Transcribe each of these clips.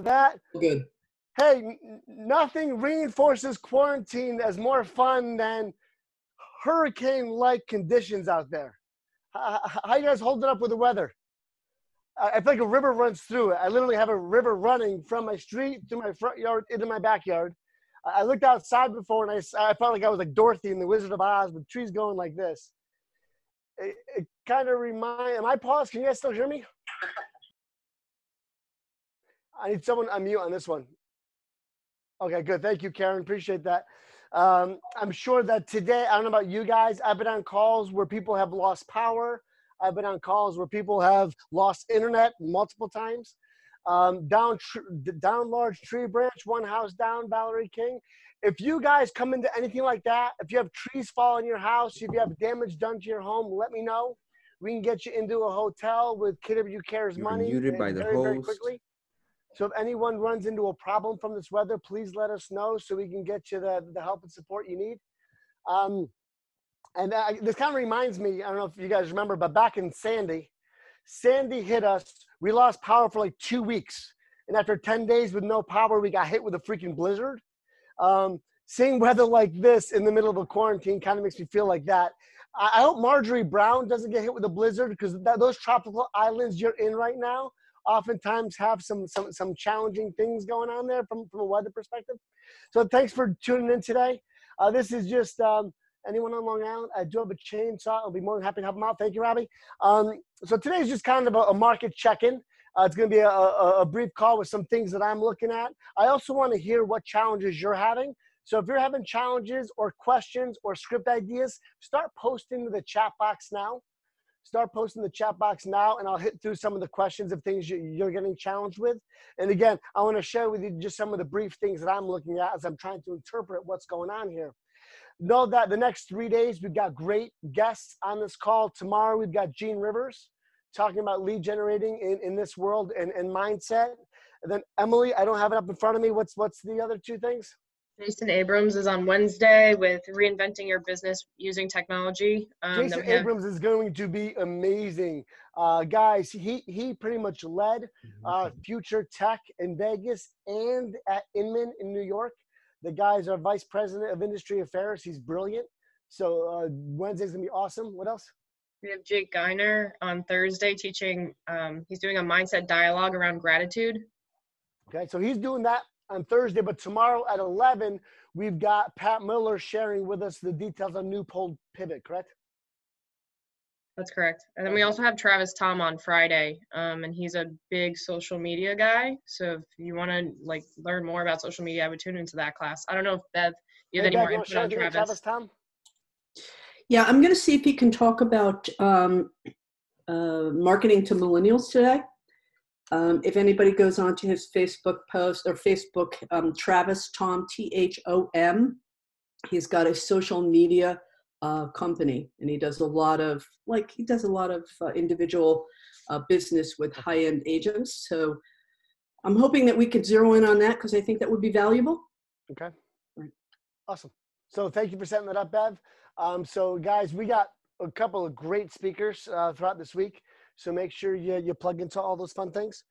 that. Good. Hey, nothing reinforces quarantine as more fun than hurricane-like conditions out there. How you guys holding up with the weather? I feel like a river runs through it. I literally have a river running from my street to my front yard into my backyard. I looked outside before and I felt like I was like Dorothy in The Wizard of Oz with trees going like this. It kind of am I paused? Can you guys still hear me? I need someone to unmute on this one. Okay, good. Thank you, Karen. Appreciate that. I'm sure that today, I don't know about you guys, I've been on calls where people have lost power. I've been on calls where people have lost internet multiple times. Down large tree branch, one house down, Valerie King. If you guys come into anything like that, if you have trees fall in your house, if you have damage done to your home, let me know. We can get you into a hotel with KW Cares money muted by the very, very host. quickly. So if anyone runs into a problem from this weather, please let us know so we can get you the help and support you need. This kind of reminds me, I don't know if you guys remember, but back in Sandy hit us. We lost power for like 2 weeks. And after 10 days with no power, we got hit with a freaking blizzard. Seeing weather like this in the middle of a quarantine kind of makes me feel like that. I hope Marjorie Brown doesn't get hit with a blizzard because those tropical islands you're in right now oftentimes have some challenging things going on there from a weather perspective. So thanks for tuning in today. This is just anyone on Long Island. I do have a chainsaw. I'll be more than happy to help them out. Thank you, Robbie. So today's just kind of a market check-in. It's going to be a brief call with some things that I'm looking at. I also want to hear what challenges you're having. So if you're having challenges or questions or script ideas, start posting to the chat box now. Start posting the chat box now, and I'll hit through some of the questions of things you're getting challenged with. And again, I want to share with you just some of the brief things that I'm looking at as I'm trying to interpret what's going on here. Know that the next 3 days, we've got great guests on this call. Tomorrow, we've got Gene Rivers talking about lead generating in this world and mindset. And then Emily, I don't have it up in front of me. What's the other two things? Jason Abrams is on Wednesday with reinventing your business using technology. Jason Abrams is going to be amazing. Guys, he pretty much led Future Tech in Vegas and at Inman in New York. The guy's our vice president of industry affairs. He's brilliant. So Wednesday's going to be awesome. What else? We have Jake Geiner on Thursday teaching. He's doing a mindset dialogue around gratitude. Okay, so he's doing that on Thursday, but tomorrow at 11, we've got Pat Miller sharing with us the details on New Pole Pivot, correct? That's correct. And then we also have Travis Tom on Friday, and he's a big social media guy. So if you want to learn more about social media, I would tune into that class. I don't know if Bev, you have any more input on Travis? Tom? Yeah, I'm going to see if he can talk about marketing to millennials today. If anybody goes onto his Facebook post or Facebook, Travis Tom, THOM, he's got a social media company, and he does a lot of individual business with high-end agents. So I'm hoping that we could zero in on that because I think that would be valuable. Okay. Right. Awesome. So thank you for setting that up, Bev. So guys, we got a couple of great speakers throughout this week. So make sure you plug into all those fun things.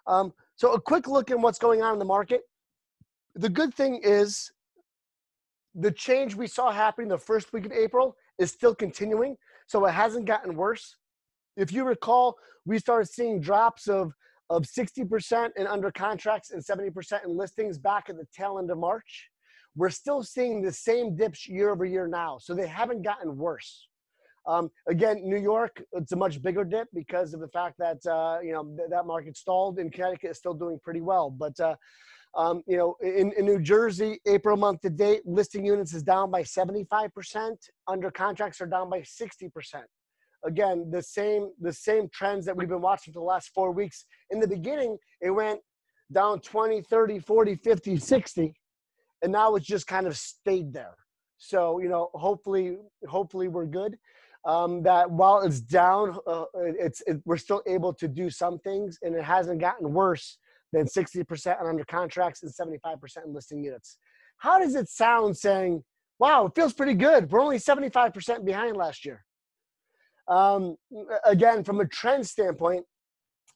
So a quick look at what's going on in the market. The good thing is the change we saw happening the first week of April is still continuing. So it hasn't gotten worse. If you recall, we started seeing drops of 60% in under contracts and 70% in listings back at the tail end of March. We're still seeing the same dips year over year now. So they haven't gotten worse. Again, New York, it's a much bigger dip because of the fact that, that market stalled, and Connecticut is still doing pretty well. But, in New Jersey, April month to date, listing units is down by 75%. Under contracts are down by 60%. Again, the same trends that we've been watching for the last 4 weeks. In the beginning, it went down 20, 30, 40, 50, 60, and now it's just kind of stayed there. So, hopefully we're good. That while it's down, we're still able to do some things, and it hasn't gotten worse than 60% on under contracts and 75% in listing units. How does it sound saying, wow, it feels pretty good. We're only 75% behind last year. Again, from a trend standpoint,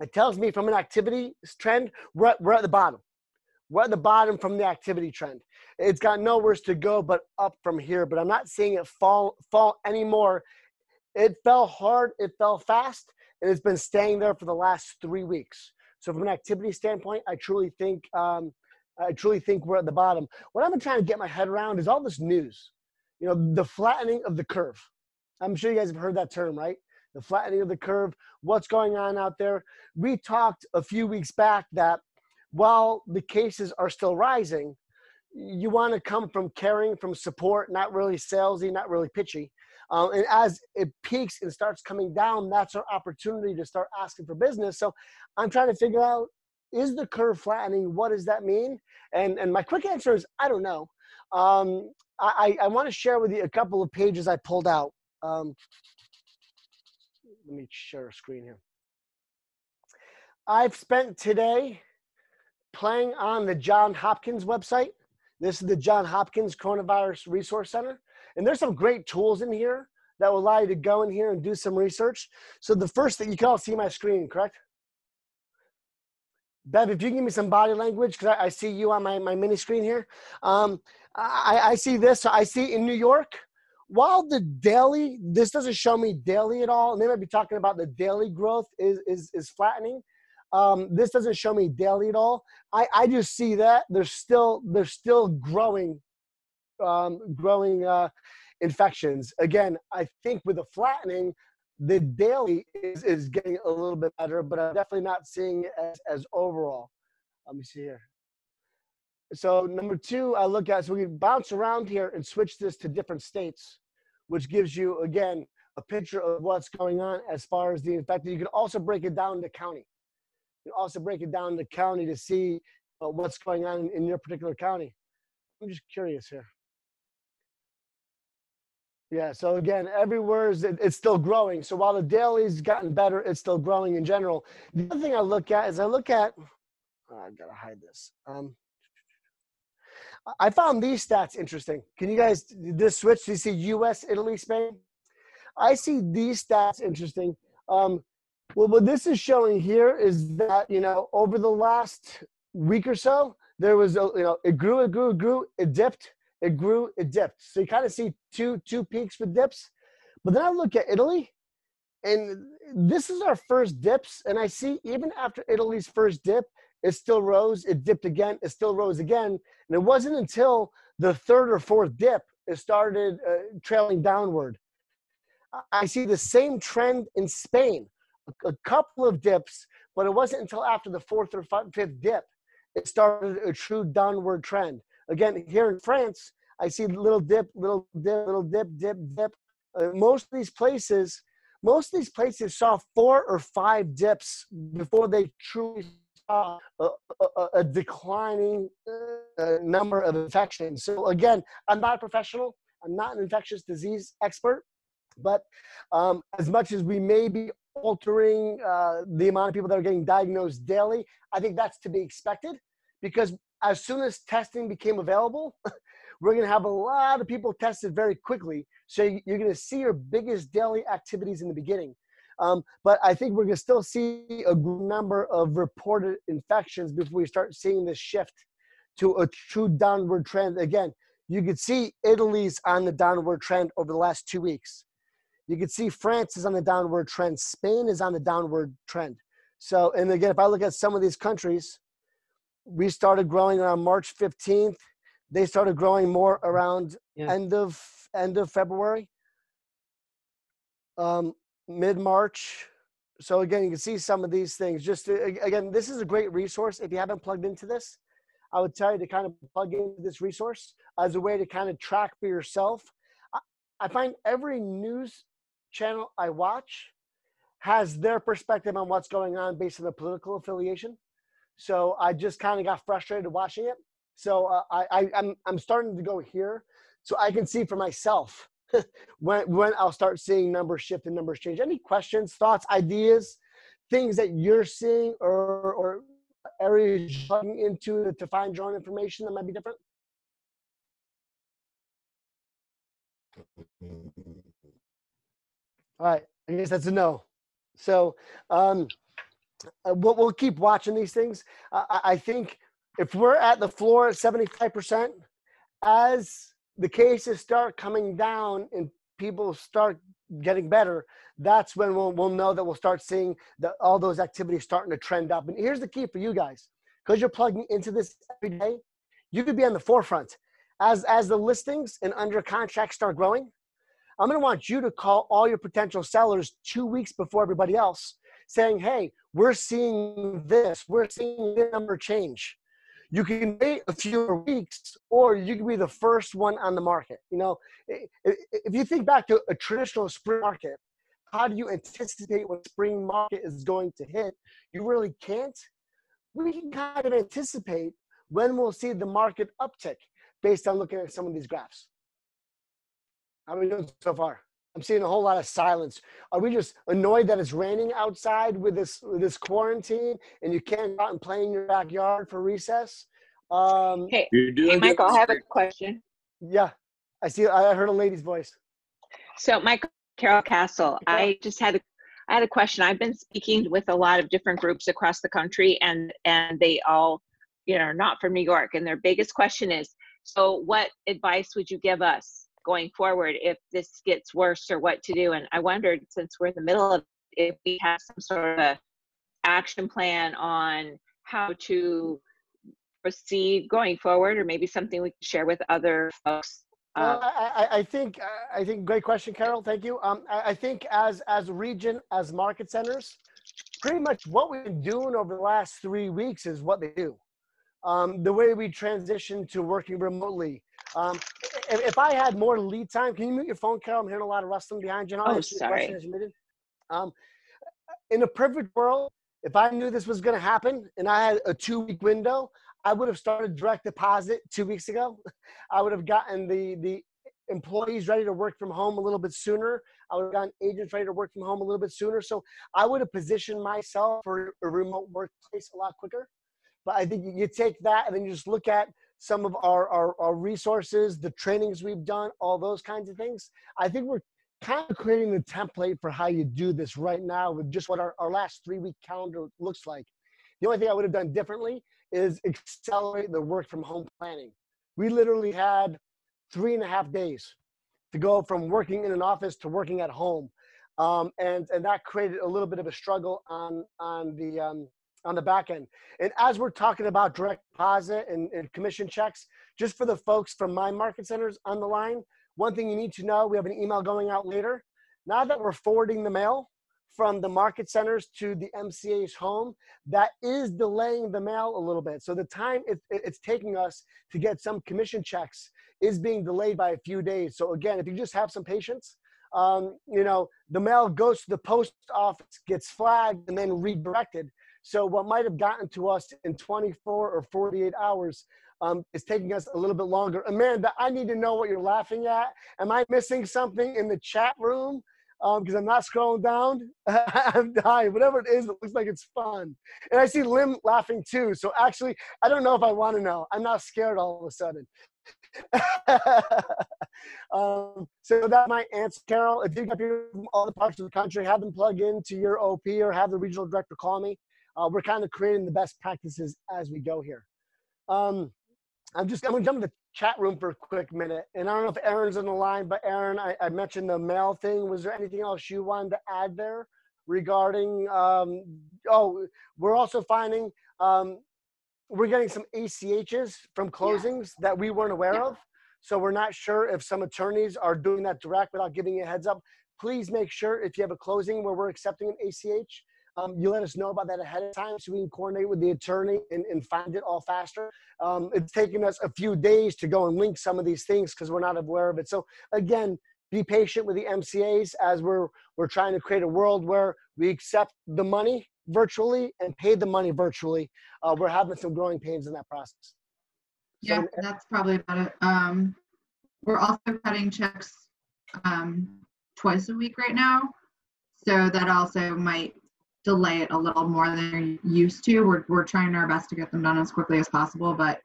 It tells me from an activity trend, we're at the bottom. We're at the bottom from the activity trend. It's got nowhere to go but up from here, but I'm not seeing it fall anymore. It fell hard, it fell fast, and it's been staying there for the last 3 weeks. So from an activity standpoint, I truly think we're at the bottom. What I've been trying to get my head around is all this news. You know, the flattening of the curve. I'm sure you guys have heard that term, right? The flattening of the curve. What's going on out there? We talked a few weeks back that while the cases are still rising, you want to come from caring, from support, not really salesy, not really pitchy. And as it peaks and starts coming down, that's our opportunity to start asking for business. So I'm trying to figure out, is the curve flattening? What does that mean? And my quick answer is, I don't know. I want to share with you a couple of pages I pulled out. Let me share a screen here. I've spent today playing on the Johns Hopkins website. This is the Johns Hopkins Coronavirus Resource Center. And there's some great tools in here that will allow you to go in here and do some research. So the first thing, you can all see my screen, correct? Bev, if you give me some body language, because I see you on my mini screen here. I see this. So I see in New York, while the daily, this doesn't show me daily at all, and they might be talking about the daily growth is flattening. This doesn't show me daily at all. I just see that they're still growing infections. Again, I think with the flattening, the daily is getting a little bit better, but I'm definitely not seeing it as overall. Let me see here. So number two, I look at, so we can bounce around here and switch this to different states, which gives you, again, a picture of what's going on as far as the infected. You can also break it down to county. You can also break it down to county to see what's going on in your particular county. I'm just curious here. Yeah, so again, everywhere it's still growing. So while the daily's gotten better, it's still growing in general. The other thing I look at is I've got to hide this. I found these stats interesting. Can you guys just switch? Do you see US, Italy, Spain? I see these stats interesting. Well, what this is showing here is that, you know, over the last week or so, there was, it grew, it dipped, it grew, it dipped. So you kind of see two peaks with dips. But then I look at Italy, and this is our first dips. And I see even after Italy's first dip, it still rose, it dipped again, it still rose again. And it wasn't until the third or fourth dip, it started trailing downward. I see the same trend in Spain, a couple of dips, but it wasn't until after the fourth or fifth dip, it started a true downward trend. Again, here in France, I see little dip, little dip, little dip, dip, dip. Most of these places saw 4 or 5 dips before they truly saw a declining number of infections. So again, I'm not a professional. I'm not an infectious disease expert. But as much as we may be altering the amount of people that are getting diagnosed daily, I think that's to be expected, because as soon as testing became available, we're going to have a lot of people tested very quickly. So you're going to see your biggest daily activities in the beginning. But I think we're going to still see a number of reported infections before we start seeing this shift to a true downward trend. Again, you could see Italy's on the downward trend over the last 2 weeks. You can see France is on the downward trend. Spain is on the downward trend. So, and again, if I look at some of these countries, we started growing around March 15th. They started growing more around end of February, mid-March. So again, you can see some of these things. Again, this is a great resource. If you haven't plugged into this, I would tell you to kind of plug into this resource as a way to kind of track for yourself. I find every news channel I watch has their perspective on what's going on based on the political affiliation. So I just kind of got frustrated watching it. So I'm starting to go here so I can see for myself when I'll start seeing numbers shift and numbers change. Any questions, thoughts, ideas, things that you're seeing or areas you're plugging into to find your own information that might be different? All right, I guess that's a no. So we'll keep watching these things. I think if we're at the floor at 75%, as the cases start coming down and people start getting better, that's when we'll know that we'll start seeing all those activities starting to trend up. And here's the key for you guys, because you're plugging into this every day, you could be on the forefront. As the listings and under contract start growing, I'm going to want you to call all your potential sellers 2 weeks before everybody else, saying, hey, we're seeing this, we're seeing the number change. You can wait a few weeks, or you can be the first one on the market. You know, if you think back to a traditional spring market, how do you anticipate when spring market is going to hit? You really can't. We can kind of anticipate when we'll see the market uptick based on looking at some of these graphs. How are we doing so far? I'm seeing a whole lot of silence. Are we just annoyed that it's raining outside with this quarantine and you can't go out and play in your backyard for recess? Hey, Michael, I have a question. Yeah, I heard a lady's voice. So, Michael, Carol Castle, I had a question. I've been speaking with a lot of different groups across the country, and they all, are not from New York. And their biggest question is, so what advice would you give us going forward if this gets worse, or what to do? And I wondered, since we're in the middle of it, if we have some sort of action plan on how to proceed going forward, or maybe something we can share with other folks. I think great question, Carol. Thank you. I think as a region, as market centers, pretty much what we've been doing over the last 3 weeks is what they do. The way we transition to working remotely. If I had more lead time, can you mute your phone, Carol? I'm hearing a lot of rustling behind you. Oh, sorry. In a perfect world, if I knew this was going to happen and I had a 2-week window, I would have started direct deposit 2 weeks ago. I would have gotten the employees ready to work from home a little bit sooner. I would have gotten agents ready to work from home a little bit sooner. So I would have positioned myself for a remote workplace a lot quicker. But I think you take that and then you just look at some of our resources, the trainings we've done, all those kinds of things. I think we're kind of creating the template for how you do this right now with just what our last 3-week calendar looks like. The only thing I would have done differently is accelerate the work from home planning. We literally had 3.5 days to go from working in an office to working at home. And that created a little bit of a struggle on the back end. And as we're talking about direct deposit and commission checks, just for the folks from my market centers on the line, one thing you need to know, we have an email going out later. Now that we're forwarding the mail from the market centers to the MCA's home, that is delaying the mail a little bit. So the time it's taking us to get some commission checks is being delayed by a few days. So again, if you just have some patience, the mail goes to the post office, gets flagged, and then redirected. So what might have gotten to us in 24 or 48 hours is taking us a little bit longer. Amanda, I need to know what you're laughing at. Am I missing something in the chat room? Because I'm not scrolling down. I'm dying. Whatever it is, it looks like it's fun. And I see Lim laughing too. So actually, I don't know if I want to know. I'm not scared all of a sudden. So that might answer, Carol. If you got people from all the parts of the country, have them plug into your OP or have the regional director call me. We're kind of creating the best practices as we go here. I'm going to jump in the chat room for a quick minute. And I don't know if Aaron's on the line, but Aaron, I mentioned the mail thing. Was there anything else you wanted to add there regarding, we're also finding, we're getting some ACHs from closings that we weren't aware of. So we're not sure if some attorneys are doing that direct without giving you a heads up. Please make sure if you have a closing where we're accepting an ACH, you let us know about that ahead of time so we can coordinate with the attorney and find it all faster. It's taken us a few days to go and link some of these things because we're not aware of it. So again, be patient with the MCAs as we're trying to create a world where we accept the money virtually and pay the money virtually. We're having some growing pains in that process. Yeah, so, that's probably about it. We're also cutting checks twice a week right now. So that also might delay it a little more than you're used to. We're trying our best to get them done as quickly as possible, but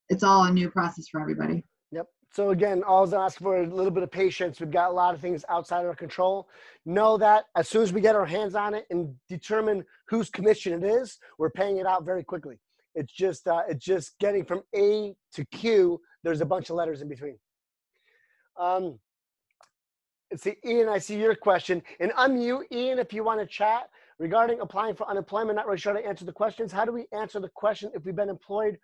it's all a new process for everybody. Yep. So again, all I ask for is a little bit of patience. We've got a lot of things outside of our control. Know that as soon as we get our hands on it and determine whose commission it is, we're paying it out very quickly. It's just getting from A to Q. There's a bunch of letters in between. Let's see, Ian, I see your question. And unmute, Ian, if you want to chat regarding applying for unemployment. Not really sure how to answer the questions. How do we answer the question if we've been employed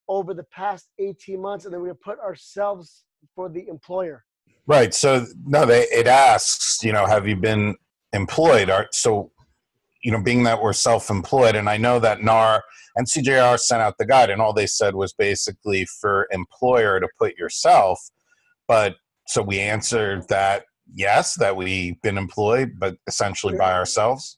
over the past 18 months and then we put ourselves for the employer? Right. So no, it asks, have you been employed? So, being that we're self-employed, and I know that NAR and CJR sent out the guide, and all they said was basically for employer to put yourself. But so we answered that, yes, that we've been employed, but essentially by ourselves.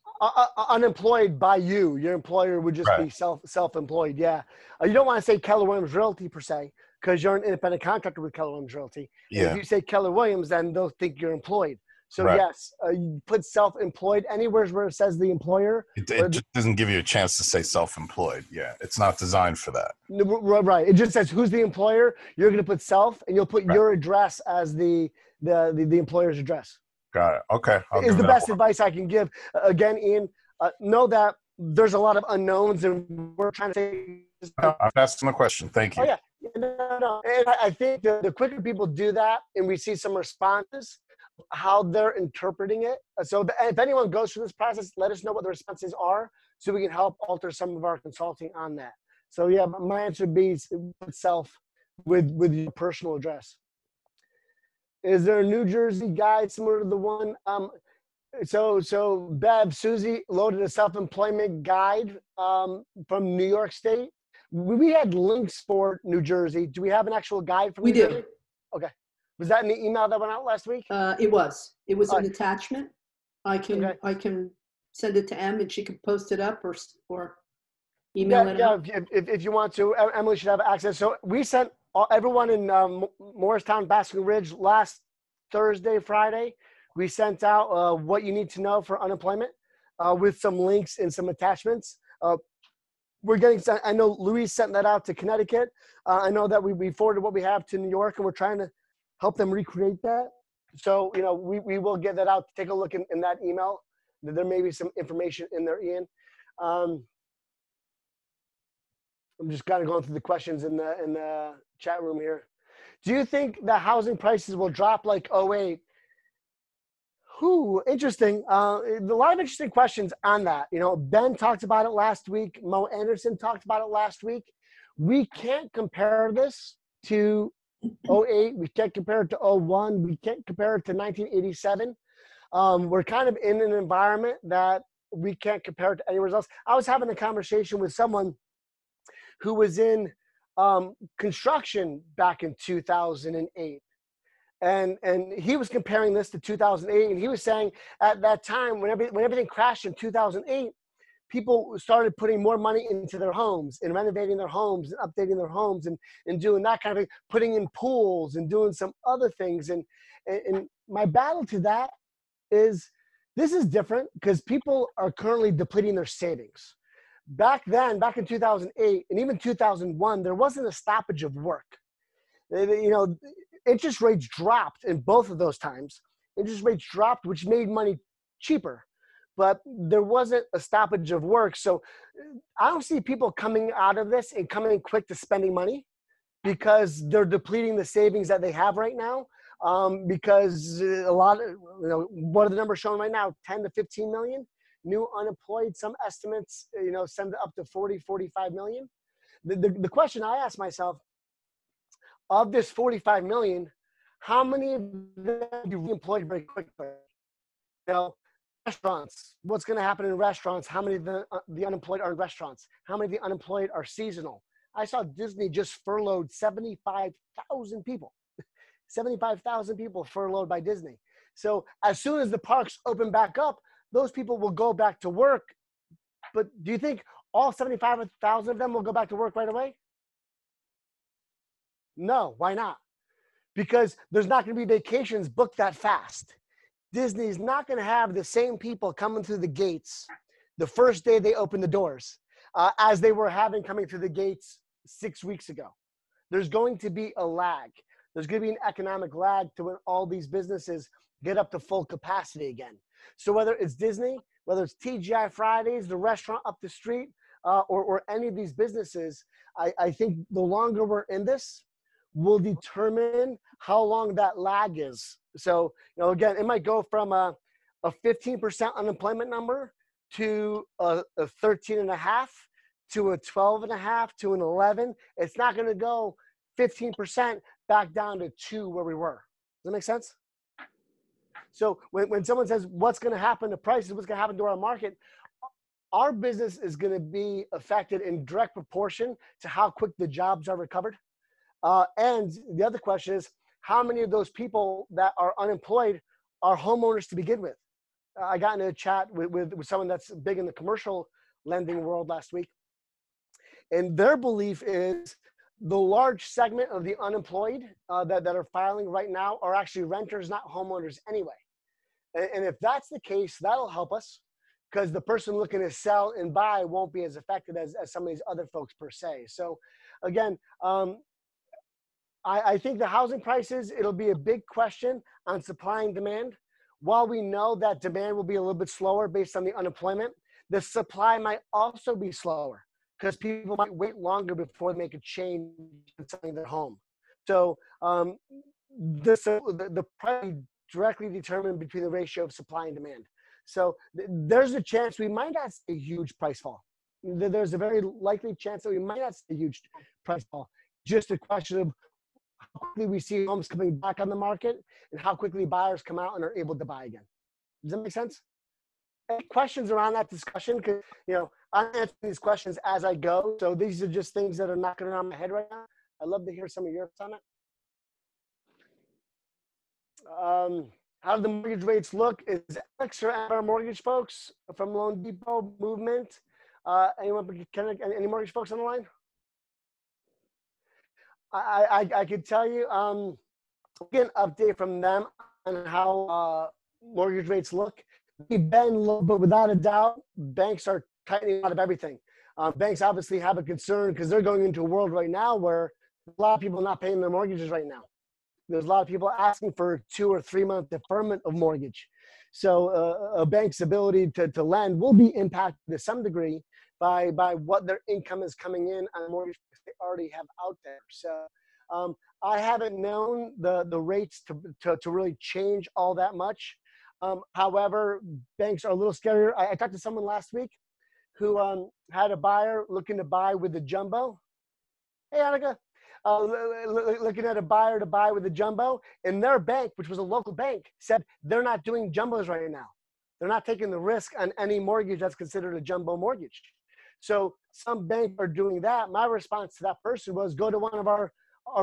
Unemployed by you. Your employer would just be self-employed. Yeah. You don't want to say Keller Williams Realty per se, because you're an independent contractor with Keller Williams Realty. Yeah. If you say Keller Williams, then they'll think you're employed. So yes, you put self-employed anywhere where it says the employer. It just doesn't give you a chance to say self-employed. Yeah. It's not designed for that. Right. It just says who's the employer. You're going to put self, and you'll put your address as the employer's address. Got it. Okay. Is the best advice I can give. Again, Ian, know that there's a lot of unknowns, and we're trying to say. I'm asking a question. Thank you. Oh, yeah. No. And I think the quicker people do that and we see some responses, how they're interpreting it. So if anyone goes through this process, let us know what the responses are so we can help alter some of our consulting on that. So, yeah, my answer would be self with your personal address. Is there a New Jersey guide similar to the one? So Bev, Susie loaded a self-employment guide from New York State. We had links for New Jersey. Do we have an actual guide from New Jersey? We do. Okay. Was that in the email that went out last week? It was. It was an attachment. I can send it to Em and she can post it up or email it out. Yeah, if you want to. Emily should have access. So we sent everyone in Morristown, Basking Ridge last Thursday, Friday. We sent out what you need to know for unemployment with some links and some attachments. We're getting, I know Louise sent that out to Connecticut. I know that we forwarded what we have to New York, and we're trying to help them recreate that. So, we will get that out. Take a look in that email. There may be some information in there, Ian. I'm just kind of going through the questions in the chat room here. Do you think the housing prices will drop like 08? Interesting. A lot of interesting questions on that. Ben talked about it last week. Mo Anderson talked about it last week. We can't compare this to 08. We can't compare it to 01. We can't compare it to 1987. We're kind of in an environment that we can't compare it to anywhere else. I was having a conversation with someone who was in construction back in 2008. And he was comparing this to 2008, and he was saying at that time, when everything crashed in 2008, people started putting more money into their homes and renovating their homes and updating their homes and doing that kind of thing, putting in pools and doing some other things. And my battle to that is this is different because people are currently depleting their savings. Back then, back in 2008 and even 2001, there wasn't a stoppage of work. Interest rates dropped in both of those times. Interest rates dropped, which made money cheaper, but there wasn't a stoppage of work. So I don't see people coming out of this and coming quick to spending money because they're depleting the savings that they have right now. Because a lot of, what are the numbers showing right now? 10 to 15 million new unemployed. Some estimates, send up to 40, 45 million. The question I ask myself, of this 45 million, how many of them be reemployed very quickly? Restaurants, what's going to happen in restaurants? How many of the unemployed are in restaurants? How many of the unemployed are seasonal? I saw Disney just furloughed 75,000 people. 75,000 people furloughed by Disney. So as soon as the parks open back up, those people will go back to work. But do you think all 75,000 of them will go back to work right away? No, why not? Because there's not going to be vacations booked that fast. Disney's not going to have the same people coming through the gates the first day they open the doors as they were having coming through the gates 6 weeks ago. There's going to be a lag. there's going to be an economic lag to when all these businesses get up to full capacity again. So whether it's Disney, whether it's TGI Fridays, the restaurant up the street, or any of these businesses, I think the longer we're in this will determine how long that lag is. So, again, it might go from a 15% unemployment number to a 13.5 to a 12.5 to an 11. It's not going to go 15% back down to 2 where we were. Does that make sense? So when someone says, what's going to happen to prices, what's going to happen to our market, our business is going to be affected in direct proportion to how quick the jobs are recovered. And the other question is, how many of those people that are unemployed are homeowners to begin with? I got into a chat with someone that's big in the commercial lending world last week. And their belief is the large segment of the unemployed that are filing right now are actually renters, not homeowners anyway. And if that's the case, that'll help us, because the person looking to sell and buy won't be as affected as some of these other folks per se. So again, I think the housing prices, it'll be a big question on supply and demand. While we know that demand will be a little bit slower based on the unemployment, the supply might also be slower because people might wait longer before they make a change in selling their home. So the price directly determined between the ratio of supply and demand. So there's a chance we might not see a huge price fall. There's a very likely chance that we might not see a huge price fall. Just a question of how quickly we see homes coming back on the market and how quickly buyers come out and are able to buy again. Does that make sense? Any questions around that discussion? Because, I'm answering these questions as I go. So these are just things that are knocking around my head right now. I'd love to hear some of your thoughts on it. How do the mortgage rates look? Is Alex or our mortgage folks from Loan Depot movement? Any mortgage folks on the line? I could tell you, get an update from them on how mortgage rates look. They've been low, but without a doubt, banks are tightening out of everything. Banks obviously have a concern because they're going into a world right now where a lot of people are not paying their mortgages right now. There's a lot of people asking for 2 or 3 month deferment of mortgage. So a bank's ability to lend will be impacted to some degree by what their income is coming in on mortgage they already have out there. So I haven't known the rates to really change all that much. However, banks are a little scarier. I talked to someone last week who had a buyer looking to buy with the jumbo. Hey, Annika. Looking at a buyer to buy with a jumbo, and their bank, which was a local bank, said they're not doing jumbos right now. They're not taking the risk on any mortgage that's considered a jumbo mortgage. So some banks are doing that. My response to that person was go to one of our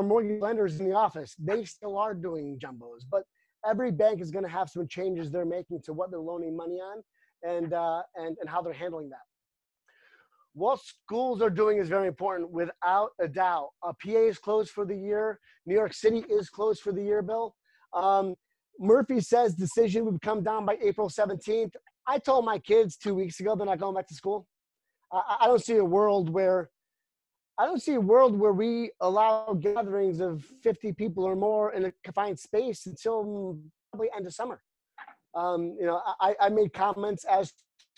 mortgage lenders in the office. They still are doing jumbos, but every bank is going to have some changes they're making to what they're loaning money on and how they're handling that. What schools are doing is very important, without a doubt. PA is closed for the year. New York City is closed for the year, Bill. Murphy says decision would come down by April 17th. I told my kids 2 weeks ago they're not going back to school. I don't see a world where we allow gatherings of 50 people or more in a confined space until probably end of summer. I made comments as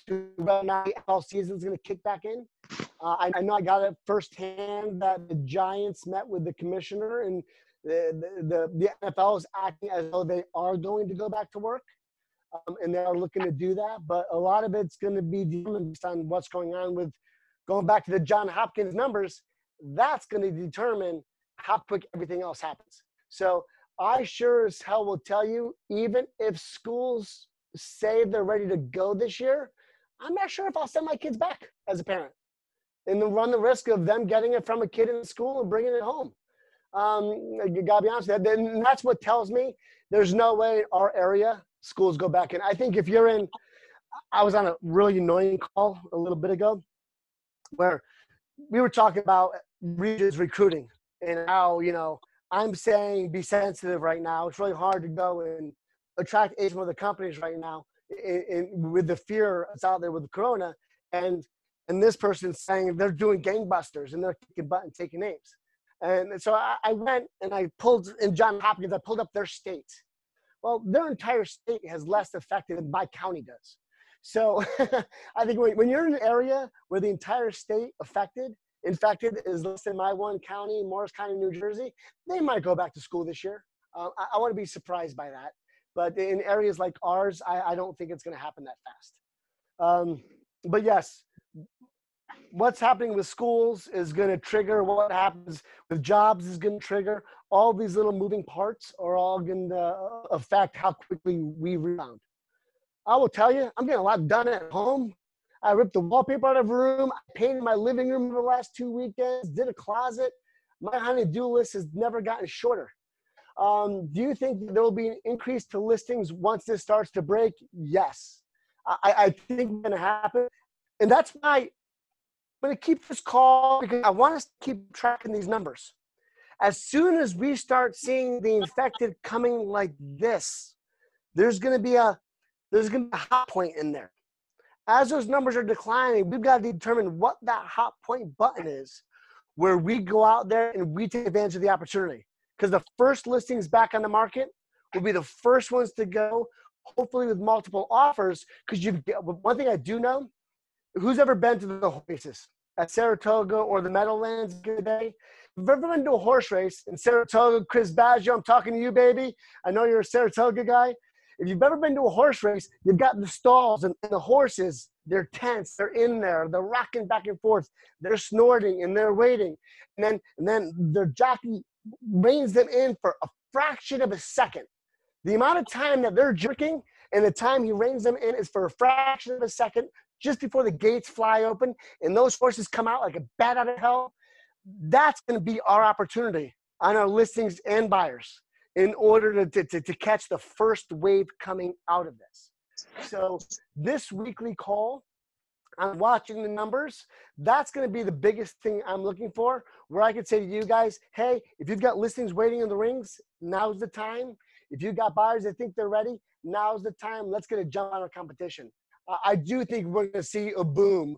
to whether or not the NFL season is going to kick back in. I know I got it firsthand that the Giants met with the commissioner, and the NFL is acting as though they are going to go back to work, and they are looking to do that. But a lot of it's going to be determined based on what's going on with going back to the Johns Hopkins numbers. That's going to determine how quick everything else happens. So I sure as hell will tell you, even if schools say they're ready to go this year, I'm not sure if I'll send my kids back as a parent and then run the risk of them getting it from a kid in school and bringing it home. You gotta be honest with that. And that's what tells me there's no way in our area schools go back in. I think if you're in, I was on a really annoying call a little bit ago where we were talking about Regis recruiting and how, I'm saying be sensitive right now. It's really hard to go and attract agents from other companies right now with the fear that's out there with the corona. And this person's saying they're doing gangbusters and they're kicking butt and taking names. And so I went and I pulled in Johns Hopkins, I pulled up their state. Well, their entire state has less affected than my county does. So I think when you're in an area where the entire state infected is less than my one county, Morris County, New Jersey, they might go back to school this year. I want to be surprised by that. But in areas like ours, I don't think it's going to happen that fast. But yes, what's happening with schools is going to trigger what happens with jobs is going to trigger. All these little moving parts are all going to affect how quickly we rebound. I will tell you, I'm getting a lot done at home. I ripped the wallpaper out of a room. I painted my living room over the last 2 weekends, did a closet. My honey-do list has never gotten shorter. Do you think there will be an increase to listings once this starts to break? Yes. I think it's going to happen. And that's why I'm going to keep this call, because I want us to keep tracking these numbers. As soon as we start seeing the infected coming like this, there's going to be a hot point in there. As those numbers are declining, we've got to determine what that hot point button is, where we go out there and we take advantage of the opportunity. Because the first listings back on the market will be the first ones to go, hopefully with multiple offers. Because one thing I do know, who's ever been to the horses at Saratoga or the Meadowlands today? If you've ever been to a horse race in Saratoga, Chris Baggio, I'm talking to you, baby. I know you're a Saratoga guy. If you've ever been to a horse race, you've got the stalls and the horses, they're tense, they're in there, they're rocking back and forth, they're snorting and they're waiting. And then their jockey reins them in for a fraction of a second. The amount of time that they're jerking and the time he reins them in is for a fraction of a second, just before the gates fly open and those horses come out like a bat out of hell. That's going to be our opportunity on our listings and buyers in order to catch the first wave coming out of this. So this weekly call, I'm watching the numbers. That's going to be the biggest thing I'm looking for, where I could say to you guys, hey, if you've got listings waiting in the rings, now's the time. If you've got buyers that think they're ready, now's the time. Let's get a jump on our competition. I do think we're going to see a boom.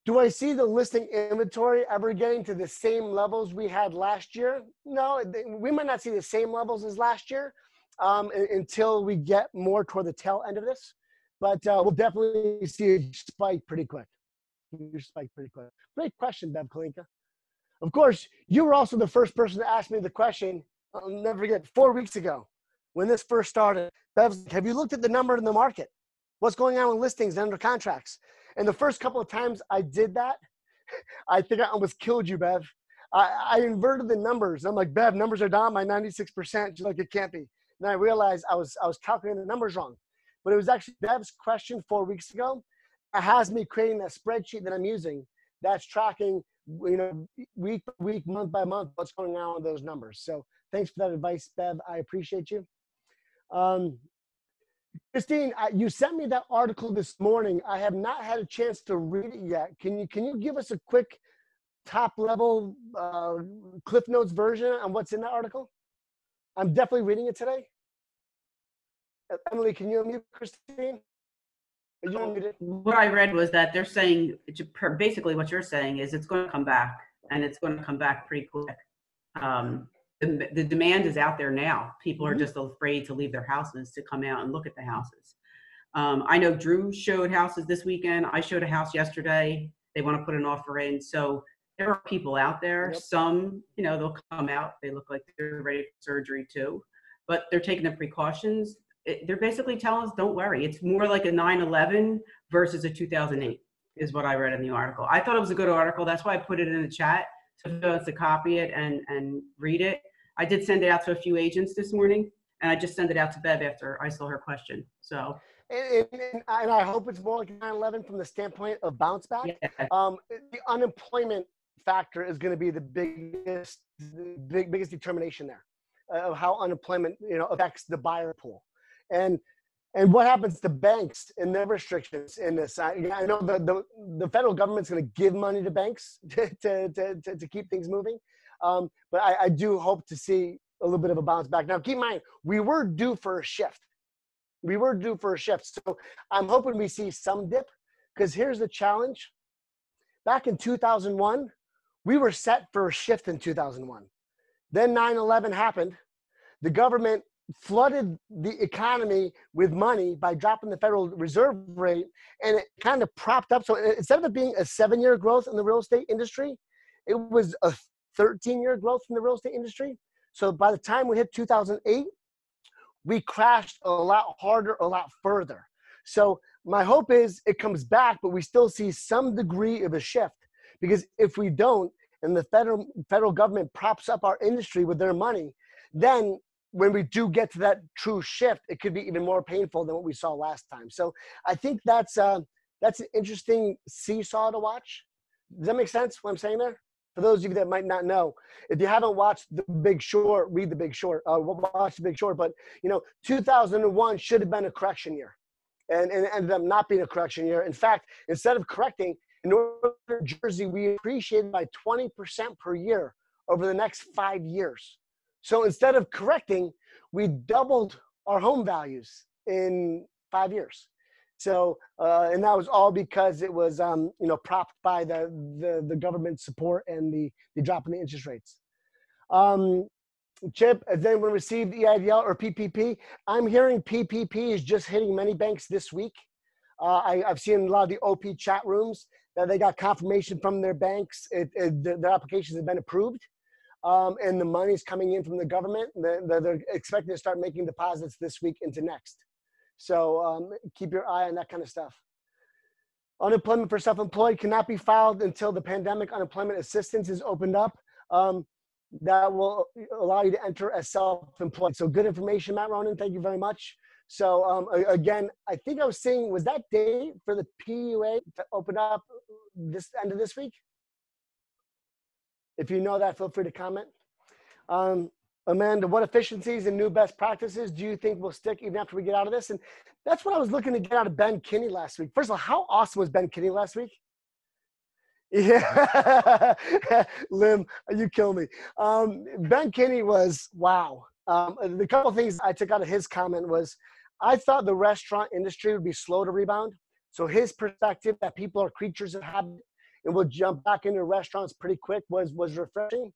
Do I see the listing inventory ever getting to the same levels we had last year? No, we might not see the same levels as last year until we get more toward the tail end of this. But we'll definitely see a spike pretty quick. Great question, Bev Kalinka. Of course, you were also the first person to ask me the question, I'll never forget, 4 weeks ago when this first started. Bev's like, have you looked at the number in the market? What's going on with listings and under contracts? And the first couple of times I did that, I think I almost killed you, Bev. I inverted the numbers. I'm like, Bev, numbers are down by 96%. She's like, it can't be. And I realized I was calculating the numbers wrong. But it was actually Bev's question 4 weeks ago. It has me creating that spreadsheet that I'm using that's tracking, week by week, month by month, what's going on with those numbers. So thanks for that advice, Bev. I appreciate you. Christine, you sent me that article this morning. I have not had a chance to read it yet. Can you give us a quick top level Cliff Notes version on what's in that article? I'm definitely reading it today. Emily, can you unmute Christine? Are you unmuted? What I read was that they're saying, basically what you're saying is it's going to come back, and it's going to come back pretty quick. The demand is out there now. People are just afraid to leave their houses to come out and look at the houses. I know Drew showed houses this weekend. I showed a house yesterday. They want to put an offer in. So there are people out there. Yep. Some, they'll come out. They look like they're ready for surgery too, but they're taking the precautions. They're basically telling us, don't worry. It's more like a 9/11 versus a 2008 is what I read in the article. I thought it was a good article. That's why I put it in the chat so to copy it and read it. I did send it out to a few agents this morning, and I just sent it out to Bev after I saw her question. So, and I hope it's more like 9/11 from the standpoint of bounce back. Yeah. The unemployment factor is going to be the biggest determination there of how unemployment affects the buyer pool, and what happens to banks and their restrictions in this. I know the federal government's going to give money to banks to keep things moving. But I do hope to see a little bit of a bounce back. Now, keep in mind, we were due for a shift. So I'm hoping we see some dip, because here's the challenge. Back in 2001, we were set for a shift in 2001. Then 9/11 happened. The government flooded the economy with money by dropping the Federal Reserve rate, and it kind of propped up. So instead of it being a 7-year growth in the real estate industry, it was a 13-year growth in the real estate industry. So by the time we hit 2008, we crashed a lot harder, a lot further. So my hope is it comes back, but we still see some degree of a shift, because if we don't, and the federal government props up our industry with their money, then when we do get to that true shift, it could be even more painful than what we saw last time. So I think that's an interesting seesaw to watch. Does that make sense what I'm saying there? For those of you that might not know, if you haven't watched The Big Short, read The Big Short, watch The Big Short. But, 2001 should have been a correction year, and it ended up not being a correction year. In fact, instead of correcting, in Northern Jersey, we appreciated by 20% per year over the next 5 years. So instead of correcting, we doubled our home values in 5 years. So, and that was all because it was, propped by the government support and the drop in the interest rates. Chip, has anyone received EIDL or PPP? I'm hearing PPP is just hitting many banks this week. I've seen a lot of the OP chat rooms that they got confirmation from their banks. Their applications have been approved. And the money's coming in from the government. They're expecting to start making deposits this week into next. So keep your eye on that kind of stuff. Unemployment for self-employed cannot be filed until the pandemic unemployment assistance is opened up. That will allow you to enter as self-employed. So good information, Matt Ronan. Thank you very much. So again, I think I was saying, was that date for the PUA to open up this end of this week? If you know that, feel free to comment. Amanda, what efficiencies and new best practices do you think will stick even after we get out of this? And that's what I was looking to get out of Ben Kinney last week. First of all, how awesome was Ben Kinney last week? Yeah, Lim, you kill me. Ben Kinney was, wow. The couple of things I took out of his comment was, I thought the restaurant industry would be slow to rebound. So his perspective that people are creatures of habit and will jump back into restaurants pretty quick was refreshing.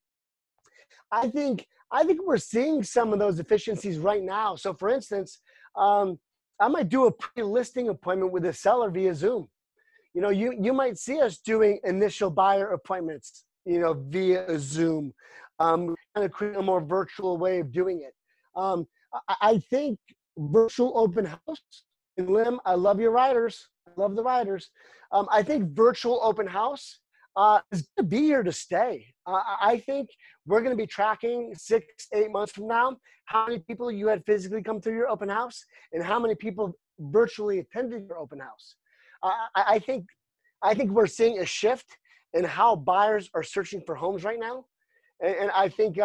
I think we're seeing some of those efficiencies right now. So for instance, I might do a pre-listing appointment with a seller via Zoom. You might see us doing initial buyer appointments, via Zoom, kind of create a more virtual way of doing it. I think virtual open house, and Lim, I love your riders. I love the riders. I think virtual open house is going to be here to stay. I think we're going to be tracking 6-8 months from now how many people you had physically come through your open house and how many people virtually attended your open house. I think we're seeing a shift in how buyers are searching for homes right now, and I think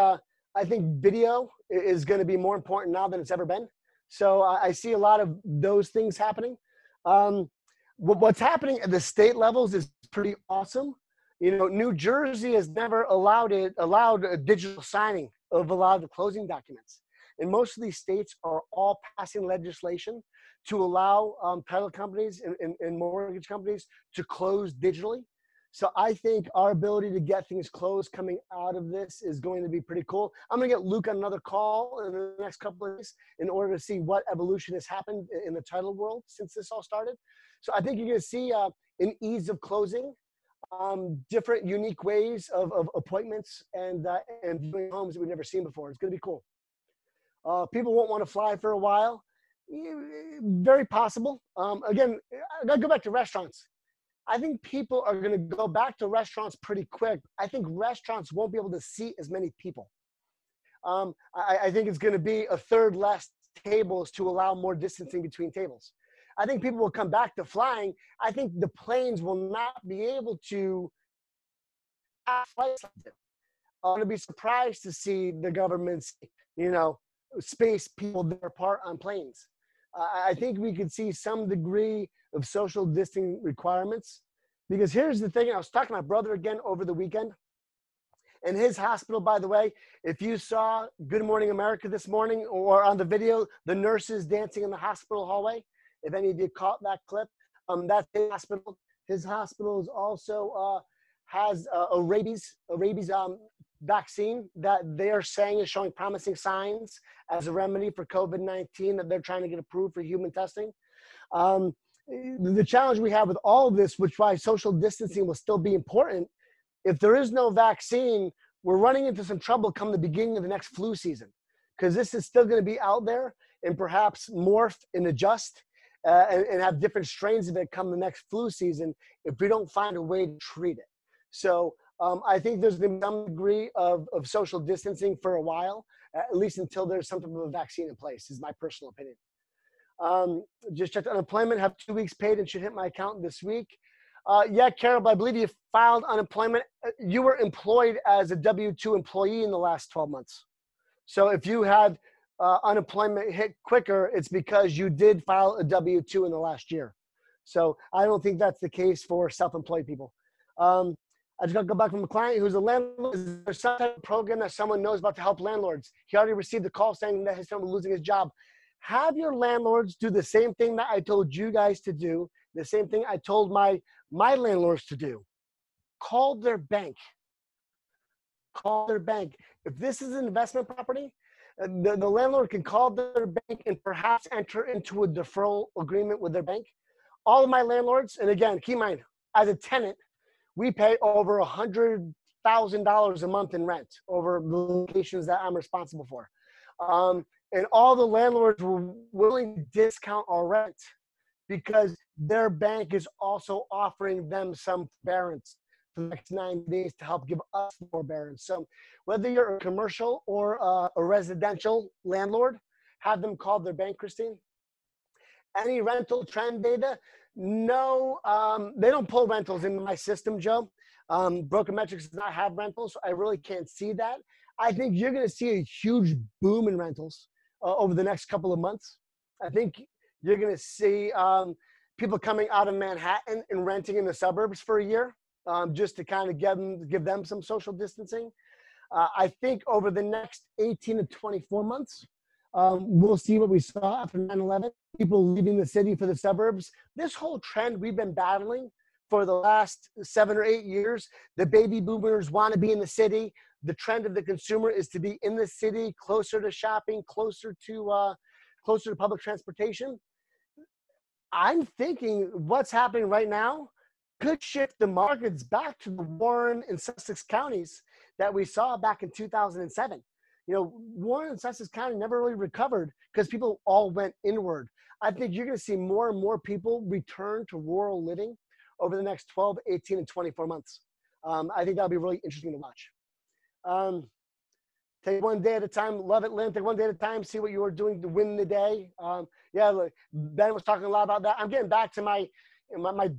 video is going to be more important now than it's ever been. So I see a lot of those things happening. What's happening at the state levels is pretty awesome. New Jersey has never allowed a digital signing of a lot of the closing documents. And most of these states are all passing legislation to allow title companies and mortgage companies to close digitally. So I think our ability to get things closed coming out of this is going to be pretty cool. I'm going to get Luke on another call in the next couple of days in order to see what evolution has happened in the title world since this all started. So I think you're going to see an ease of closing, different unique ways of appointments and viewing homes that we've never seen before. It's going to be cool. People won't want to fly for a while. Very possible. Again, I got to go back to restaurants. I think people are going to go back to restaurants pretty quick. I think restaurants won't be able to seat as many people. I think it's going to be a third less tables to allow more distancing between tables. I think people will come back to flying. I think the planes will not be able to have flights like this. I'm going to be surprised to see the government's, space people that are part on planes. I think we could see some degree of social distancing requirements, because here's the thing. I was talking to my brother again over the weekend, and his hospital, by the way, if you saw Good Morning America this morning or on the video, the nurses dancing in the hospital hallway, if any of you caught that clip, that's his hospital. His hospital is also has a rabies vaccine that they are saying is showing promising signs as a remedy for COVID-19 that they're trying to get approved for human testing. The challenge we have with all of this, which why social distancing will still be important, if there is no vaccine, we're running into some trouble come the beginning of the next flu season, because this is still going to be out there and perhaps morph and adjust and have different strains of it come the next flu season if we don't find a way to treat it. So I think there's going to be some degree of social distancing for a while, at least until there's some type of a vaccine in place, is my personal opinion. Just checked unemployment, have 2 weeks paid and should hit my account this week. Yeah, Carol, I believe you filed unemployment. You were employed as a W-2 employee in the last 12 months. So if you had unemployment hit quicker, it's because you did file a W-2 in the last year. So I don't think that's the case for self-employed people. I just got to go back from a client who's a landlord. Is there some type of program that someone knows about to help landlords? He already received a call saying that his son was losing his job. Have your landlords do the same thing that I told you guys to do, the same thing I told my landlords to do. Call their bank. Call their bank. If this is an investment property, the landlord can call their bank and perhaps enter into a deferral agreement with their bank. All of my landlords, and again, keep in mind, as a tenant, we pay over $100,000 a month in rent over the locations that I'm responsible for. And all the landlords were willing to discount our rent because their bank is also offering them some forbearance for the next 90 days to help give us forbearance. So whether you're a commercial or a residential landlord, have them call their bank, Christine. Any rental trend data? No, they don't pull rentals into my system, Joe. Brokermetrics does not have rentals, so I really can't see that. I think you're going to see a huge boom in rentals over the next couple of months. I think you're going to see people coming out of Manhattan and renting in the suburbs for a year, just to kind of give them some social distancing. I think over the next 18 to 24 months, we'll see what we saw after 9/11, people leaving the city for the suburbs. This whole trend we've been battling for the last 7 or 8 years, the baby boomers want to be in the city. The trend of the consumer is to be in the city, closer to shopping, closer to public transportation. I'm thinking what's happening right now could shift the markets back to the Warren and Sussex counties that we saw back in 2007. You know, Warren and Sussex County never really recovered because people all went inward. I think you're going to see more and more people return to rural living over the next 12, 18, and 24 months. I think that'll be really interesting to watch. Take one day at a time. Love it, Lynn. Take one day at a time. See what you are doing to win the day. Yeah, Ben was talking a lot about that. I'm getting back to my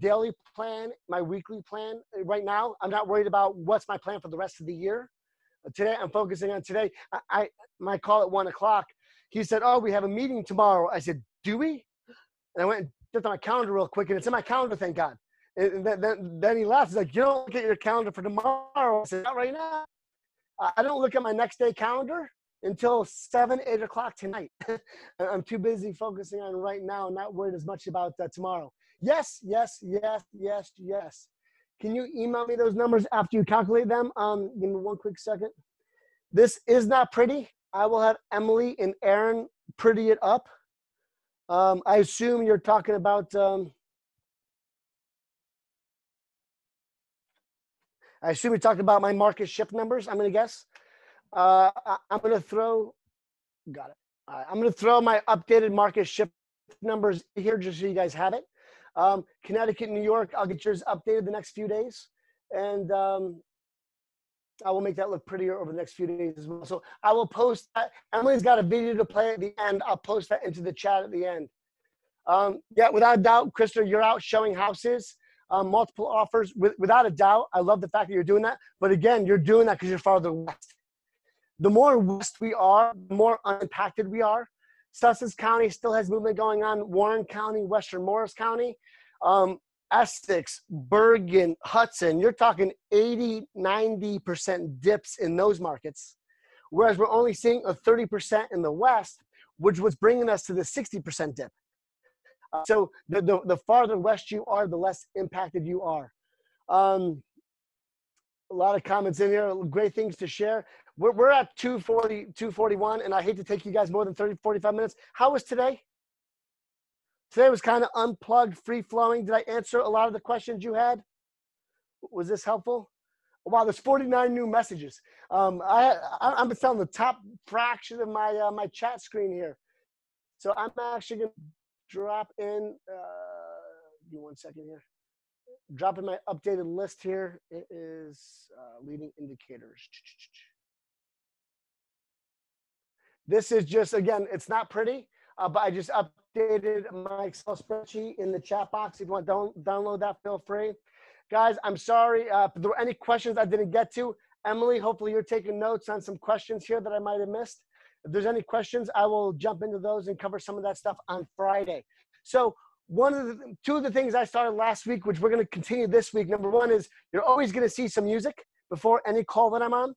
daily plan, my weekly plan right now. I'm not worried about what's my plan for the rest of the year. Today, I'm focusing on today. My call at 1 o'clock, he said, oh, we have a meeting tomorrow. I said, do we? And I went and looked at my calendar real quick, and it's in my calendar, thank God. And then he laughed. He's like, you don't look at your calendar for tomorrow. I said, not right now. I don't look at my next day calendar until 7, 8 o'clock tonight. I'm too busy focusing on right now and not worried as much about tomorrow. Yes, yes, yes, yes, yes. Can you email me those numbers after you calculate them? Give me one quick second. This is not pretty. I will have Emily and Aaron pretty it up. I assume you're talking about, my market shift numbers, I'm going to guess. I'm going to throw, got it. I'm going to throw my updated market shift numbers here just so you guys have it. Connecticut, New York, I'll get yours updated the next few days. And I will make that look prettier over the next few days as well. So I will post that. Emily's got a video to play at the end. I'll post that into the chat at the end. Yeah, without a doubt, Krista, you're out showing houses, multiple offers. Without a doubt, I love the fact that you're doing that. But again, you're doing that because you're farther west. The more west we are, the more unimpacted we are. Sussex County still has movement going on. Warren County, Western Morris County, Essex, Bergen, Hudson, you're talking 80, 90% dips in those markets. Whereas we're only seeing a 30% in the West, which was bringing us to the 60% dip. So the farther west you are, the less impacted you are. A lot of comments in here, great things to share. We're at 241, and I hate to take you guys more than 30, 45 minutes. How was today? Today was kind of unplugged, free-flowing. Did I answer a lot of the questions you had? Was this helpful? Wow, there's 49 new messages. I'm on the top fraction of my my chat screen here. So I'm actually going to drop in, give me 1 second here. Drop in my updated list here. It is leading indicators. This is just, again, it's not pretty, but I just updated my Excel spreadsheet in the chat box. If you want to download that, feel free. Guys, I'm sorry if there were any questions I didn't get to. Emily, hopefully you're taking notes on some questions here that I might have missed. If there's any questions, I will jump into those and cover some of that stuff on Friday. So two of the things I started last week, which we're going to continue this week. Number one is you're always going to see some music before any call that I'm on.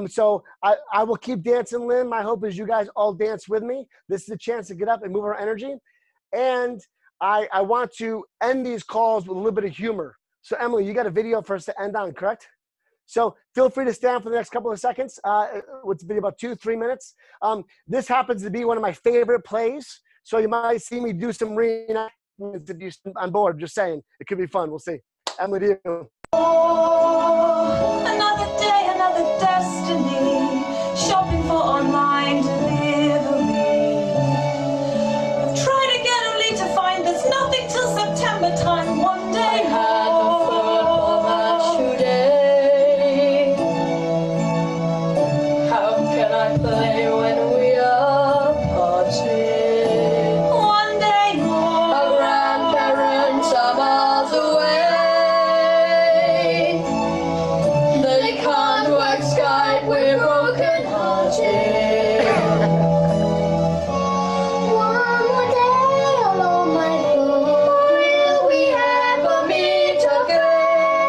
So I will keep dancing, Lynn. My hope is you guys all dance with me. This is a chance to get up and move our energy. And I want to end these calls with a little bit of humor. So Emily, you got a video for us to end on, correct? So feel free to stand for the next couple of seconds. It's been about 2-3 minutes. This happens to be one of my favorite plays. So you might see me do some reenactments if you're on board. Just saying, it could be fun. We'll see. Emily, do you? Oh, another day, another destiny. Shopping for online delivery. I've tried again only to find there's nothing till September time. One day play when we are parting. One day more, our grandparents are miles away. They can't work Skype, we're broken hearted. One more day alone, my boy. Will we ever meet again?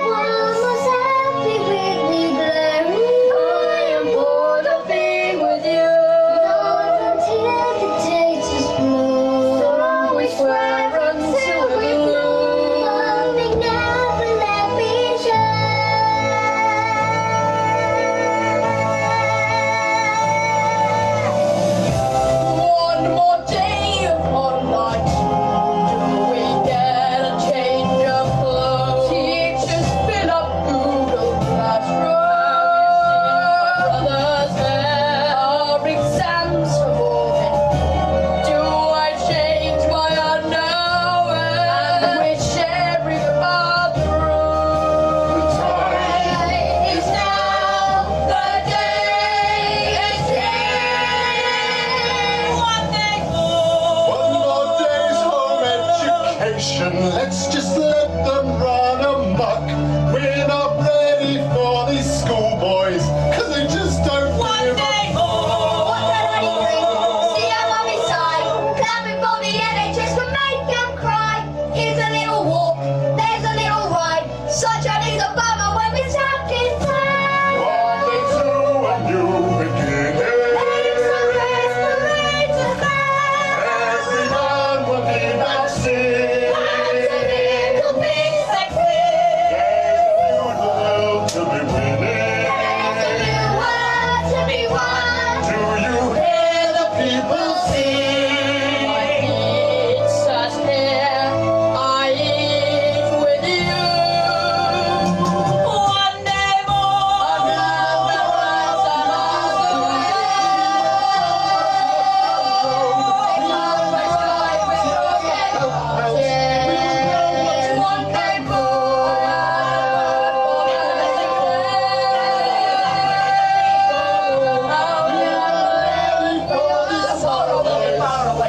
One more selfie with me glaring. I am bored of being with you. Not until the day just blows. So we swear until we bloom. Loving never let me shine. One more day upon night. Do we get a change of clothes? Teachers fill up Google Classroom. Brothers there, our exams have all been. Do I change my underwear? Which every bathroom? Time is now, the day is here. One day more. One more day's home education. Let's just let them run amok. We're not ready for these schoolboys, cause they just don't One give a day more. What can I bring? See how mommy sigh. Clapping for the NHS can make them cry. Here's a little walk, there's a little ride. Sunshine is a bummer when we're stuck inside. One day to a new beginning. Legs are respirators there. Everyone will be vaccinated. Hands a little bit sexy. There's a new world to be winning. There's a new world to be won. Do you hear the people sing? My feet touch here, I eat with you. One day more, another world's a miles away. Love my sky with broken hearted. One day more,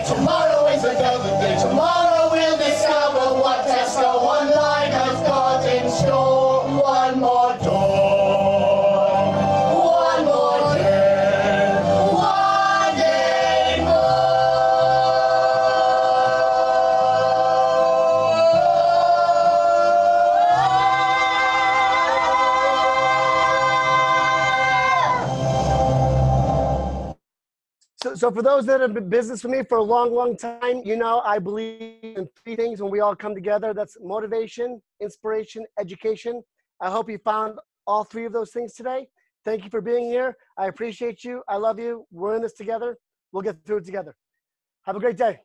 Tomorrow is another day. Tomorrow we'll discover what Tesco Online has got in store. One more door. One more day. One day So for those that have been business with me for a long, long time, you know I believe in 3 things when we all come together. That's motivation, inspiration, education. I hope you found all three of those things today. Thank you for being here. I appreciate you. I love you. We're in this together. We'll get through it together. Have a great day.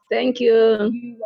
Thank you.